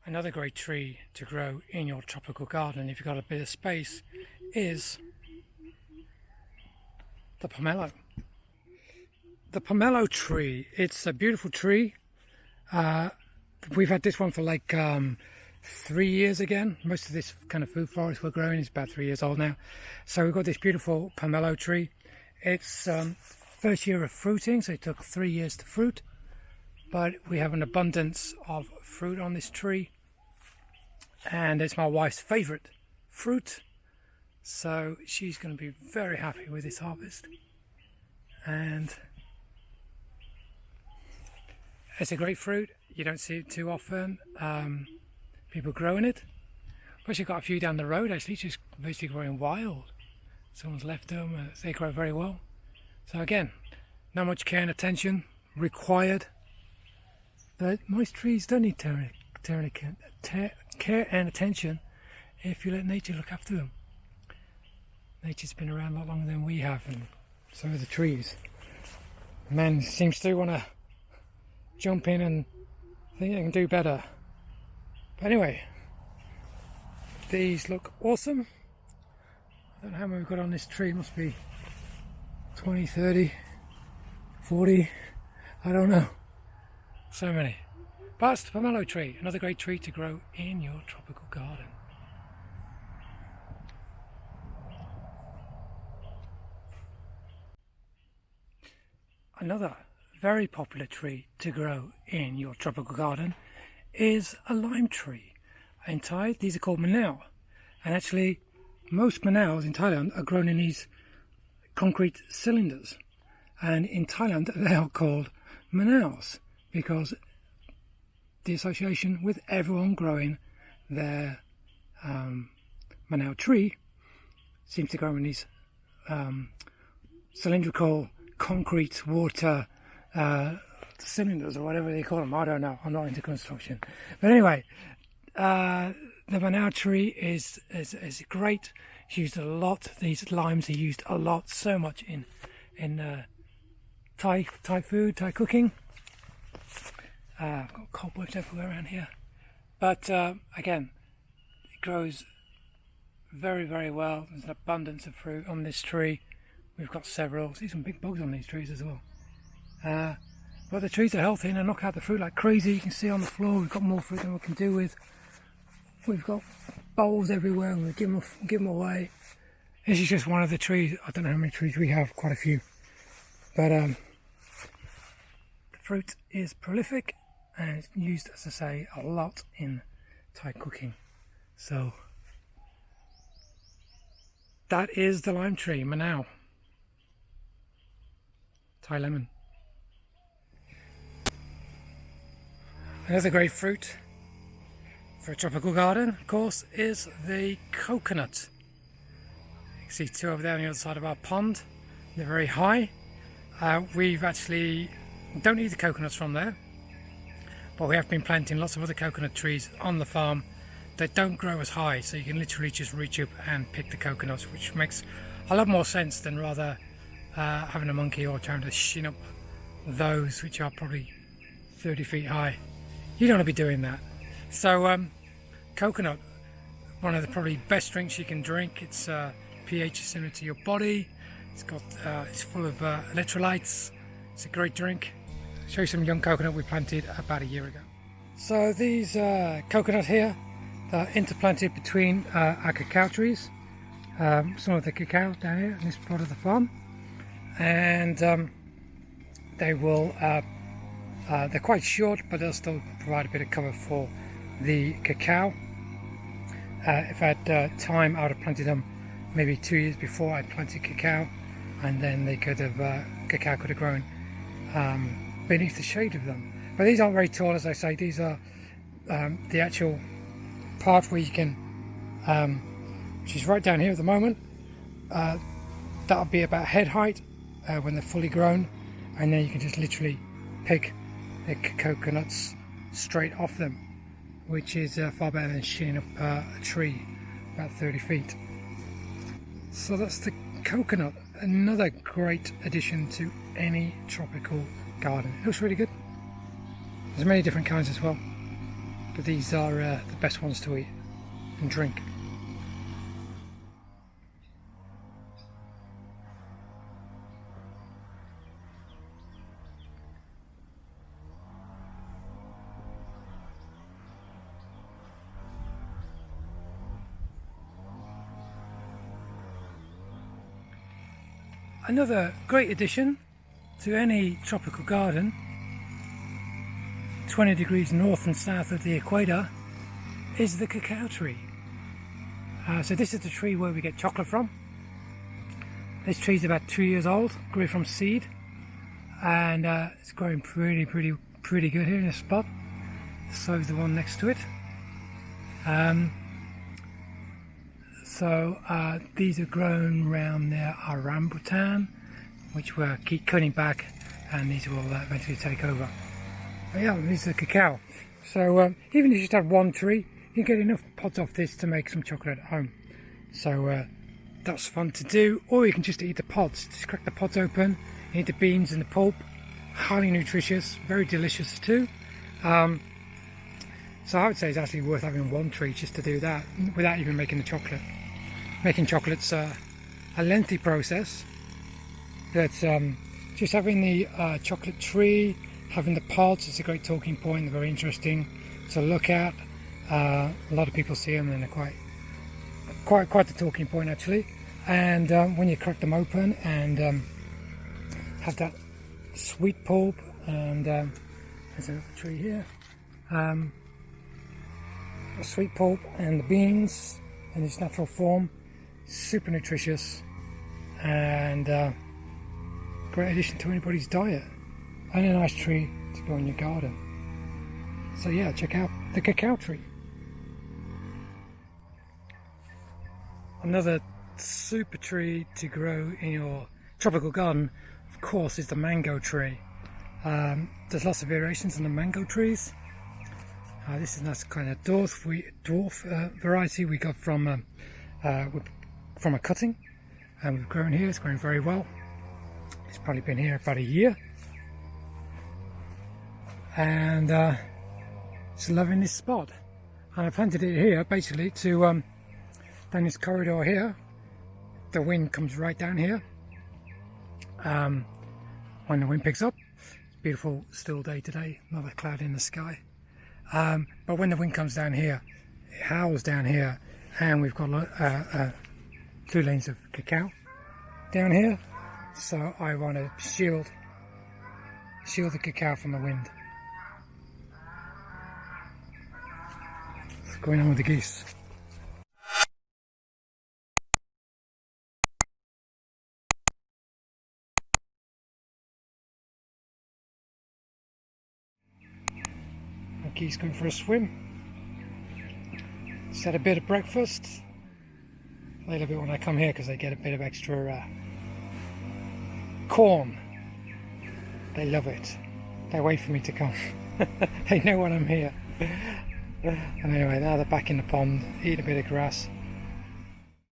Another great tree to grow in your tropical garden, if you've got a bit of space, is the pomelo. The pomelo tree, it's a beautiful tree. We've had this one for like 3 years again. Most of this kind of food forest we're growing is about 3 years old now. So we've got this beautiful pomelo tree. It's first year of fruiting, so it took 3 years to fruit. But we have an abundance of fruit on this tree. And it's my wife's favourite fruit. So she's going to be very happy with this harvest. And it's a great fruit. You don't see it too often. People growing it. But you've got a few down the road actually, just basically growing wild. Someone's left them. They grow very well. So again, not much care and attention required. But most trees don't need care and attention if you let nature look after them. Nature's been around a lot longer than we have, and so are the trees. Man seems to want to jump in and think they can do better. But anyway, these look awesome. I don't know how many we've got on this tree. It must be 20, 30, 40, I don't know. So many. But it's the pomelo tree, another great tree to grow in your tropical garden. Another very popular tree to grow in your tropical garden is a lime tree. In Thai, these are called manao. And actually, most manaos in Thailand are grown in these concrete cylinders. And in Thailand, they are called manaos because the association with everyone growing their manao tree seems to grow in these cylindrical concrete water cylinders or whatever they call them. I don't know. I'm not into construction. But anyway, the manao tree is great. It's used a lot. These limes are used a lot, so much in Thai food, Thai cooking. I've got cobwebs everywhere around here. But again, it grows very, very well. There's an abundance of fruit on this tree. We've got several. See some big bugs on these trees as well. But the trees are healthy and they knock out the fruit like crazy. You can see on the floor we've got more fruit than we can do with. We've got bowls everywhere and we give them away. This is just one of the trees. I don't know how many trees we have, quite a few. But the fruit is prolific and it's used, as I say, a lot in Thai cooking. So that is the lime tree, manao. Thai lemon. Another great fruit for a tropical garden, of course, is the coconut. You can see two over there on the other side of our pond. They're very high. We've actually don't need the coconuts from there, but we have been planting lots of other coconut trees on the farm that don't grow as high, so you can literally just reach up and pick the coconuts, which makes a lot more sense than rather having a monkey or trying to shin up those which are probably 30 feet high. You don't want to be doing that. So coconut, one of the probably best drinks you can drink. Its pH is similar to your body. It's full of electrolytes. It's a great drink. I'll show you some young coconut we planted about a year ago. So these coconut here are interplanted between our cacao trees. Some of the cacao down here in this part of the farm, and they will. They're quite short, but they'll still provide a bit of cover for the cacao. If I had time, I would have planted them maybe 2 years before I planted cacao, and then they could have cacao could have grown beneath the shade of them. But these aren't very tall, as I say. These are the actual part where you can, which is right down here at the moment. That'll be about head height when they're fully grown, and then you can just literally pick the coconuts straight off them, which is far better than shinning up a tree about 30 feet. So that's the coconut, another great addition to any tropical garden. It looks really good. There's many different kinds as well. but these are the best ones to eat and drink. Another great addition to any tropical garden, 20 degrees north and south of the equator, is the cacao tree. So this is the tree where we get chocolate from. This tree is about 2 years old, grew from seed, and it's growing pretty good here in this spot. So is the one next to it. These are grown around there are rambutan, which we'll keep cutting back, and these will eventually take over. But yeah, this is cacao. So even if you just have one tree, you can get enough pods off this to make some chocolate at home. So that's fun to do. Or you can just eat the pods. Just crack the pods open, eat the beans and the pulp. Highly nutritious, very delicious too. So I would say it's actually worth having one tree just to do that, without even making the chocolate. Making chocolate's a lengthy process. That's just having the chocolate tree, having the pods is a great talking point. They're very interesting to look at. A lot of people see them and they're quite the talking point actually. And when you crack them open and have that sweet pulp, and there's a tree here. A sweet pulp and the beans in its natural form, super nutritious, and great addition to anybody's diet, and a nice tree to grow in your garden. So yeah, check out the cacao tree. Another super tree to grow in your tropical garden, of course, is the mango tree. There's lots of variations on the mango trees. This is nice kind of dwarf variety we got from a cutting, and we've grown here. It's growing very well. It's probably been here about a year, and it's loving this spot. And I planted it here basically to down this corridor here. The wind comes right down here. When the wind picks up, it's a beautiful still day today, not a cloud in the sky. But when the wind comes down here, it howls down here, and we've got 2 lanes of cacao down here. So I want to shield the cacao from the wind. What's going on with the geese? The geese going for a swim. Just had a bit of breakfast. They love it when I come here because they get a bit of extra corn. They love it. They wait for me to come. They know when I'm here. And anyway, now they're back in the pond, eating a bit of grass.